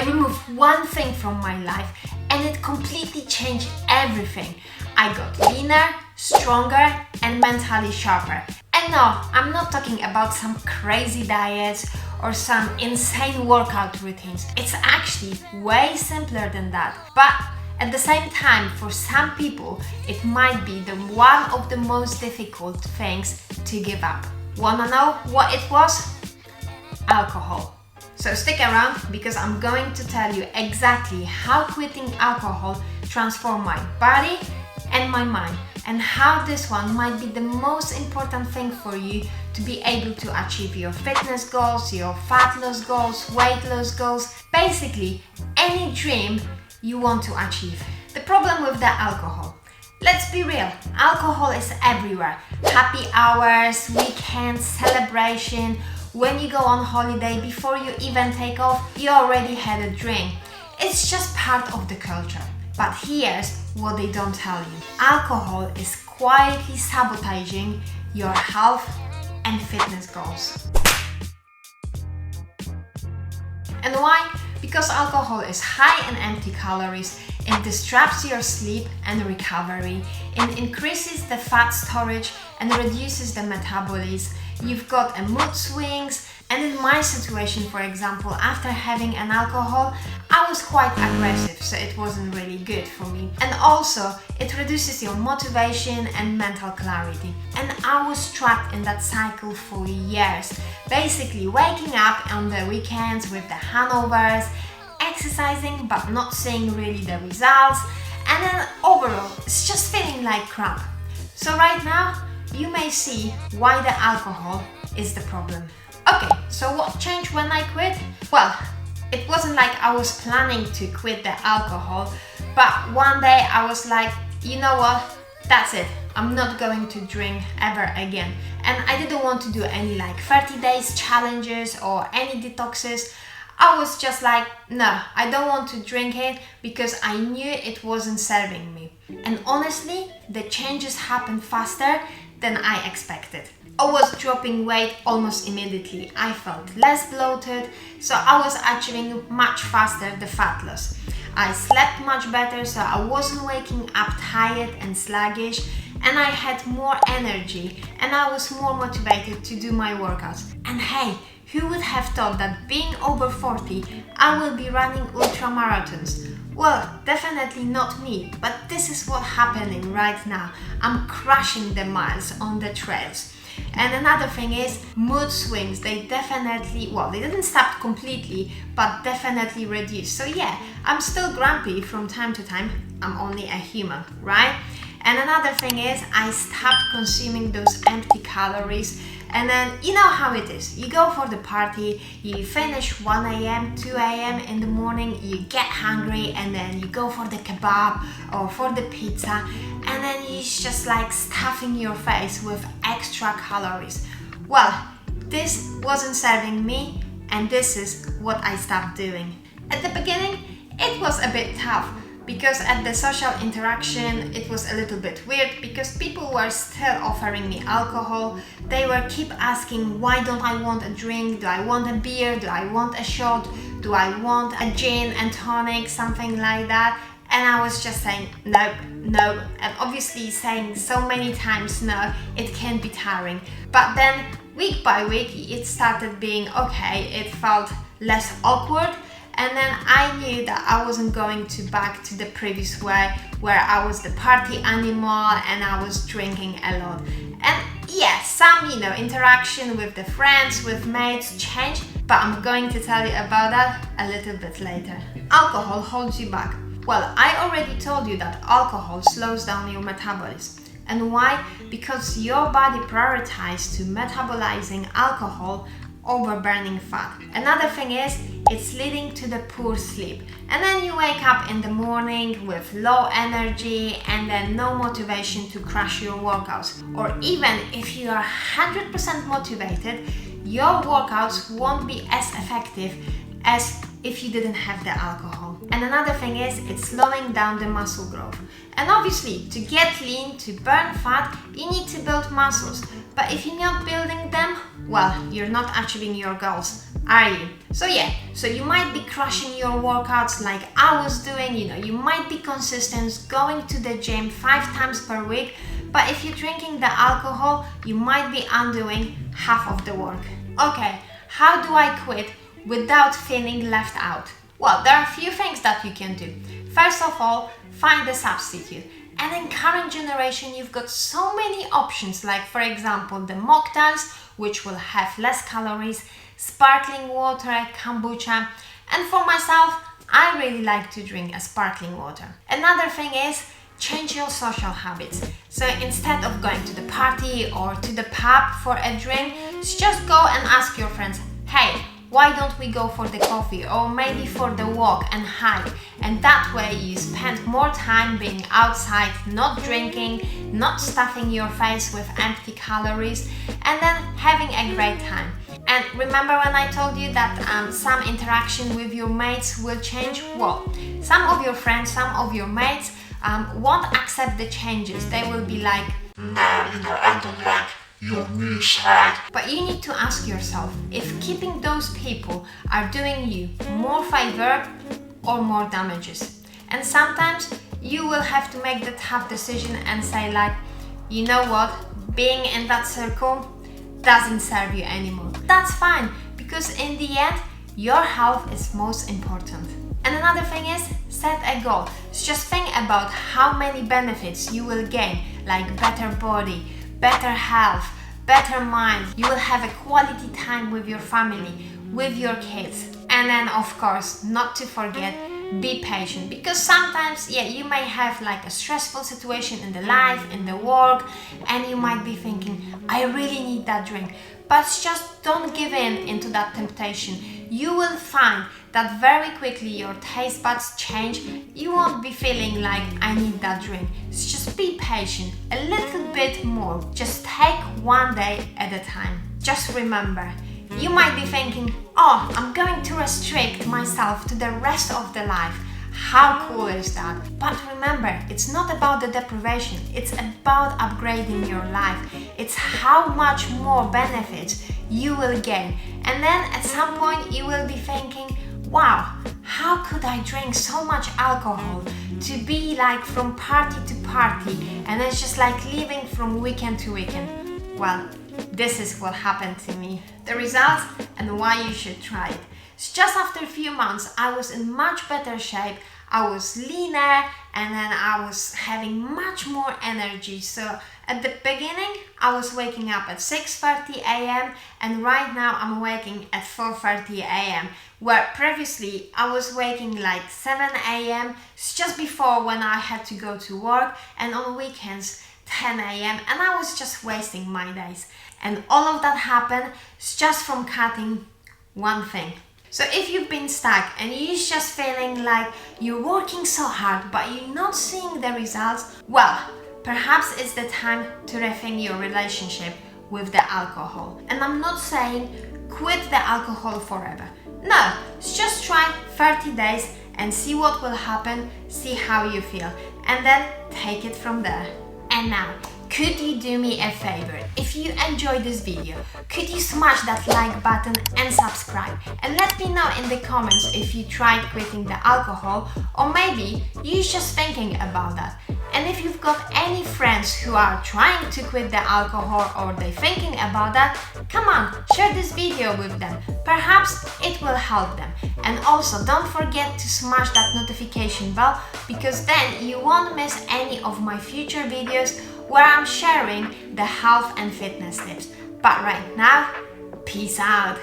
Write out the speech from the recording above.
I removed one thing from my life and it completely changed everything. I got leaner, stronger, and mentally sharper. And no, I'm not talking about some crazy diets or some insane workout routines. It's actually way simpler than that. But at the same time, for some people, it might be one of the most difficult things to give up. Wanna know what it was? Alcohol. So stick around because I'm going to tell you exactly how quitting alcohol transformed my body and my mind, and how this one might be the most important thing for you to be able to achieve your fitness goals, your fat loss goals, weight loss goals, basically any dream you want to achieve. The problem with the alcohol. Let's be real, alcohol is everywhere. Happy hours, weekends, celebration. When you go on holiday, before you even take off, you already had a drink. It's just part of the culture. But here's what they don't tell you. Alcohol is quietly sabotaging your health and fitness goals. And why? Because alcohol is high in empty calories, it disrupts your sleep and recovery, it increases the fat storage and reduces the metabolism. You've got mood swings, and in my situation, for example, after having an alcohol, I was quite aggressive, so it wasn't really good for me. And also, it reduces your motivation and mental clarity. And I was trapped in that cycle for years, basically waking up on the weekends with the hangovers, exercising but not seeing really the results, and then overall, it's just feeling like crap. So right now, you may see why the alcohol is the problem. Okay, so what changed when I quit? Well, it wasn't like I was planning to quit the alcohol, but one day I was like, you know what, that's it. I'm not going to drink ever again. And I didn't want to do any like 30 days challenges or any detoxes. I was just like, no, I don't want to drink it because I knew it wasn't serving me. And honestly, the changes happened faster than I expected. I was dropping weight almost immediately. I felt less bloated, so I was achieving much faster the fat loss. I slept much better, so I wasn't waking up tired and sluggish, and I had more energy and I was more motivated to do my workouts. And hey, who would have thought that being over 40, I will be running ultra marathons? Well, definitely not me, but this is what's happening right now. I'm crushing the miles on the trails. And another thing is mood swings. They definitely, well, they didn't stop completely, but definitely reduced. So yeah, I'm still grumpy from time to time. I'm only a human, right? And another thing is I stopped consuming those empty calories. And then you know how it is. You go for the party, you finish 1 a.m., 2 a.m. in the morning, you get hungry, and then you go for the kebab or for the pizza, and then it's just like stuffing your face with extra calories. Well, this wasn't serving me, and this is what I stopped doing. At the beginning, it was a bit tough, because at the social interaction it was a little bit weird because people were still offering me alcohol. They were keep asking, why don't I want a drink? Do I want a beer? Do I want a shot? Do I want a gin and tonic? Something like that. And I was just saying nope, no, and obviously saying so many times no, it can be tiring. But then week by week it started being okay, it felt less awkward. And then I knew that I wasn't going to back to the previous way where I was the party animal and I was drinking a lot. And yeah, some, interaction with the friends, with mates changed, but I'm going to tell you about that a little bit later. Alcohol holds you back. Well, I already told you that alcohol slows down your metabolism. And why? Because your body prioritizes to metabolizing alcohol over burning fat. Another thing is, it's leading to the poor sleep. And then you wake up in the morning with low energy and then no motivation to crush your workouts. Or even if you are 100% motivated, your workouts won't be as effective as if you didn't have the alcohol. And another thing is, it's slowing down the muscle growth. And obviously, to get lean, to burn fat, you need to build muscles. But if you're not building them, well, you're not achieving your goals, are you? So yeah, so you might be crushing your workouts like I was doing, you might be consistent going to the gym 5 times per week, but if you're drinking the alcohol, you might be undoing half of the work. Okay, how do I quit without feeling left out? Well, there are a few things that you can do. First of all, find a substitute. And in current generation, you've got so many options, like for example, the mocktails, which will have less calories, sparkling water, kombucha, and for myself, I really like to drink a sparkling water. Another thing is, change your social habits. So instead of going to the party or to the pub for a drink, just go and ask your friends, hey, why don't we go for the coffee or maybe for the walk and hike? And that way you spend more time being outside, not drinking, not stuffing your face with empty calories, and then having a great time. And remember when I told you that some interaction with your mates will change? Well, some of your friends, some of your mates won't accept the changes. They will be like, no, I don't like your new side. But you need to ask yourself if keeping those people are doing you more favor or more damages. And sometimes you will have to make the tough decision and say like, you know what, being in that circle doesn't serve you anymore. That's fine, because in the end, your health is most important. And another thing is, set a goal. Just think about how many benefits you will gain, like better body, better health, better mind. You will have a quality time with your family, with your kids. And then of course, not to forget, be patient, because sometimes, yeah, you may have like a stressful situation in the life, in the work, and you might be thinking, I really need that drink. But just don't give in into that temptation. You will find that very quickly your taste buds change. You won't be feeling like I need that drink. Just be patient, a little bit more. Just take one day at a time. Just remember, you might be thinking, oh, I'm going to restrict myself to the rest of the life. How cool is that? But remember, it's not about the deprivation, it's about upgrading your life. It's how much more benefits you will gain. And then at some point you will be thinking, wow, how could I drink so much alcohol to be like from party to party, and it's just like living from weekend to weekend? Well, this is what happened to me. The results and why you should try it. So just after a few months, I was in much better shape. I was leaner, and then I was having much more energy. So at the beginning, I was waking up at 6:30 a.m. and right now I'm waking at 4:30 a.m. where previously I was waking like 7 a.m. just before when I had to go to work, and on weekends 10 a.m. and I was just wasting my days. And all of that happened just from cutting one thing. So if you've been stuck and you're just feeling like you're working so hard but you're not seeing the results, well, perhaps it's the time to rethink your relationship with the alcohol. And I'm not saying quit the alcohol forever. No, just try 30 days and see what will happen, see how you feel, and then take it from there. And now, could you do me a favor? If you enjoyed this video, could you smash that like button and subscribe? And let me know in the comments if you tried quitting the alcohol, or maybe you're just thinking about that. And if you've got any friends who are trying to quit the alcohol or they're thinking about that, come on, share this video with them. Perhaps it will help them. And also don't forget to smash that notification bell, because then you won't miss any of my future videos where I'm sharing the health and fitness tips. But right now, peace out.